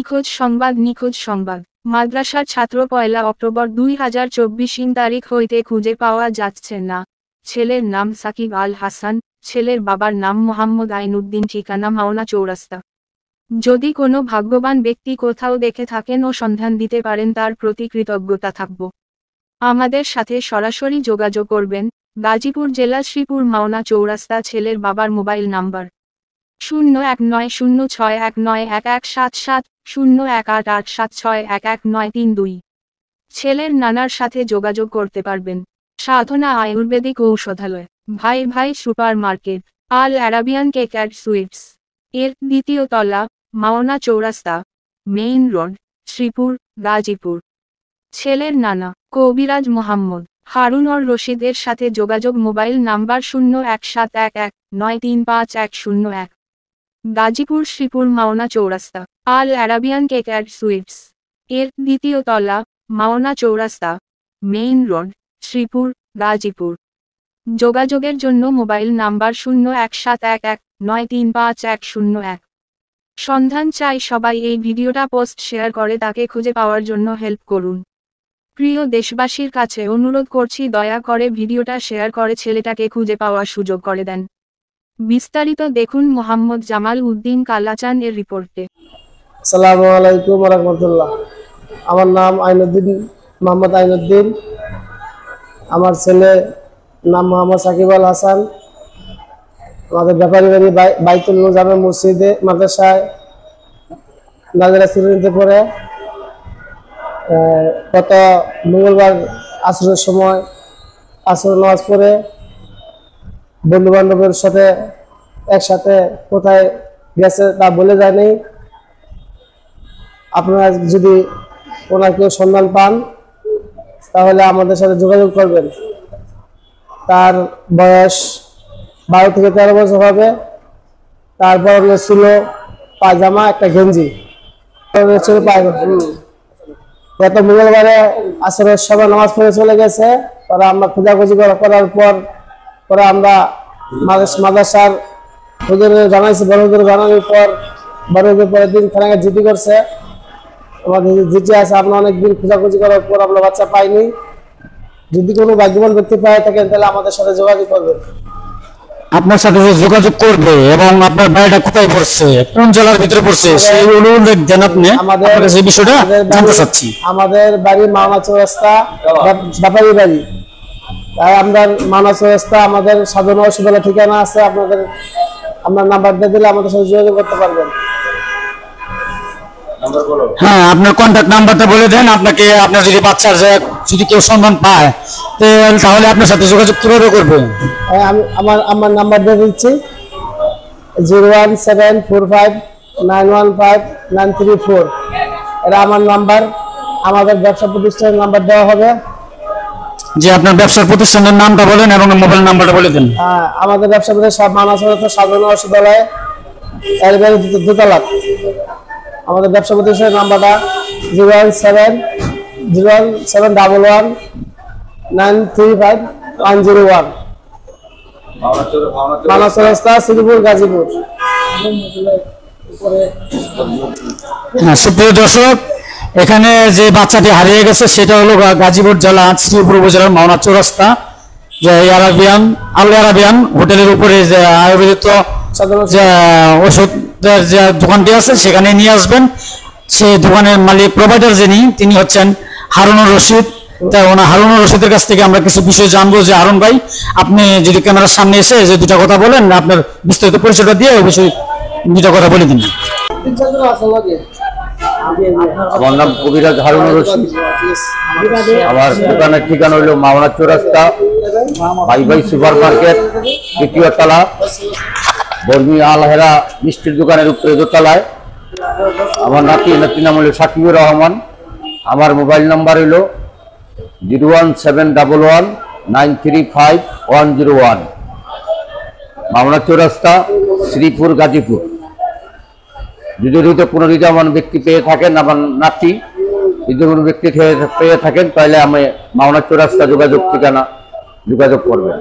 নিখোঁজ সংবাদ মাদ্রাসার ছাত্র 1 অক্টোবর 2024 তারিখ হইতে খুঁজে পাওয়া যাচ্ছে না। ছেলের নাম সাকিব আল হাসান, ছেলের বাবার নাম মোহাম্মদ আইনুদ্দিন, ঠিকানা মাওনা চৌরাস্তা। যদি কোনো ভাগ্যবান ব্যক্তি কোথাও দেখে থাকেন ও সন্ধান দিতে পারেন তার প্রতি কৃতজ্ঞতা থাকব। আমাদের সাথে সরাসরি যোগাযোগ করবেন। গাজীপুর জেলা, শ্রীপুর, মাওনা চৌরাস্তা। ছেলের বাবার মোবাইল নাম্বার 01906191177 01887611932। ছেলের নানার সাথে যোগাযোগ করতে পারবেন। সাধনা আয়ুর্বেদিক ঔষধালয়, ভাই super market, Al Arabian cake and sweets এর 2য় তলা, মাওনা চৌরাস্তা, মেইন রোড, শ্রীপুর, গাজীপুর। ছেলের নানা কবিরাজ মোহাম্মদ হারুন অর রশিদের সাথে যোগাযোগ। Mobile number 01711935101। গাজীপুর, শ্রীপুর, মাওনা চৌরাস্তা, আল আরাবিয়ান কেক অ্যান্ড সুইটস এর 2য় তলা, মাওনা চৌরাস্তা, মেইন রোড, শ্রীপুর, গাজীপুর। যোগাযোগের জন্য মোবাইল নাম্বার 01711935101। সন্ধান চাই সবাই। এই ভিডিওটা পোস্ট শেয়ার করে তাকে খুঁজে পাওয়ার জন্য হেল্প করুন। প্রিয় দেশবাসীর কাছে অনুরোধ করছি, দয়া করে ভিডিওটা শেয়ার করে ছেলেটাকে খুঁজে পাওয়ার সুযোগ করে দেন। বিস্তারিত দেখুন মোহাম্মদ জামাল উদ্দিন কালাচান এর রিপোর্টে। আসসালামু আলাইকুম ওয়া রাহমাতুল্লাহ। আমার নাম আইনুদ্দিন, মোহাম্মদ আইনুদ্দিন। আমার ছেলে নাম মোহাম্মদ সাকিব আল হাসান। আমাদের ব্যাপারী বাড়ি বাইতুল নূর জামে মসজিদে মাদ্রাসায় নাজরা শ্রেণীতে পড়ে। গত মঙ্গলবার আসরের সময় আসর নামাজ পড়ে বন্ধু বান্ধবের সাথে একসাথে কোথায় গেছে তা বলে যায়নি। আপনারা যদি ওনার কেউ সন্ধান পান তাহলে আমাদের সাথে যোগাযোগ করবেন। তার বয়স 12 থেকে 13 বছর হবে। তারপর ছিল পায়জামা, একটা গেঞ্জি ছিল গত মঙ্গলবারে আসরের সময় নামাজ পড়ে চলে গেছে। পরে আমরা খোঁজাখুঁজি করার পরে আমরা মাদ্রাসার হুজুরে জানাইছি। বড় হুজুরে জানানোর পর বড় হুজুর পরের দিন থানায় জিডি করছে। আমাদের জিডি আছে। আমরা অনেকদিন খোঁজাখুঁজি করার পর আমরা বাচ্চা পাইনি। যদি কোনো ভাগ্যবান ব্যক্তি পায় থাকেন তাহলে আমাদের সাথে যোগাযোগ করবেন। আপনার সাথে যোগাযোগ করবে এবং আপনার বাড়িটা কোথায় পড়ছে, কোন জেলার ভিতরে পড়ছে সেই উল্লেখ দেন আপনি। আমাদের এই বিষয়টা জানতে চাচ্ছি। আমাদের বাড়ি মাওনা চৌরাস্তা, ব্যাপারী বাড়ি। তাই আমরা মাওনা চৌরাস্তা, আমাদের সাধনা ঔষধালয় ঠিকানা আছে। আপনার নাম্বার দিয়ে দিলে আমাদের সাথে যোগাযোগ করতে পারবেন। হ্যাঁ, আপনার কন্ট্যাক্ট নাম্বারটা বলে দেন। আপনার যদি বাচ্চার যদি কেউ সন্ধান পায় তাহলে আপনার সাথে যোগাযোগ কিভাবে করবে? আমার নাম্বার দিয়ে দিচ্ছি 01745915934। এটা আমার নাম্বার। আমাদের ব্যবসা প্রতিষ্ঠানের নাম্বার দেওয়া হবে। যে আপনার ব্যবসার প্রতিষ্ঠানের নামটা বলেন এবং মোবাইল নাম্বারটা বলে দেন। আমাদের ব্যবসা প্রতিষ্ঠান মাওনা চৌরাস্তা সাধনা ঔষধালয় দোতলা। আমাদের ব্যবসা প্রতিষ্ঠানের নাম্বারটা 01711935101। মাওনা চৌরাস্তা, শ্রীপুর, গাজীপুর। হ্যাঁ, সুপ্রিয় দর্শক, এখানে যে বাচ্চাটি হারিয়ে গেছে সেটা হলো গাজীপুর জেলা, শ্রীপুর উপজেলার মাওনা চৌরাস্তা, যে আল আরাবিয়ান হোটেলের উপরে যে আয়ুর্বেদিক যে ওষুধের যে দোকানটি আছে সেখানে নিয়ে আসবেন। সেই দোকানের মালিক, প্রোভাইডার যিনি, তিনি হচ্ছেন হারুন রশিদ। তাই হারুন রশিদের কাছ থেকে আমরা কিছু বিষয় জানবো। যে হারুন ভাই, আপনি যদি ক্যামেরার সামনে এসে যে দুটা কথা বলেন, আপনার বিস্তারিত পরিচয়টা দিয়ে অবশ্যই দুটা কথা বলে দিন। আমার নাম কবিরাজ হারুন রশিদ। আমার দোকানের ঠিকানা হইল মাওনা চৌরাস্তা, ভাই সুপার মার্কেট, 2য় তলা, বর্মি আলহেরা মিষ্টির দোকানের উপরে দোতলায়। আমার নাতির নাম হইল সাকিবুর রহমান। আমার মোবাইল নাম্বার হইল 01711935101। মাওনা চৌরাস্তা, শ্রীপুর, গাজীপুর। যদি কোনো হৃদয়মান ব্যক্তি পেয়ে থাকেন, আমার নাতি যদি কোনো ব্যক্তি পেয়ে থাকেন তাহলে আমি মাওনা চৌরাস্তা যোগাযোগ করবেন।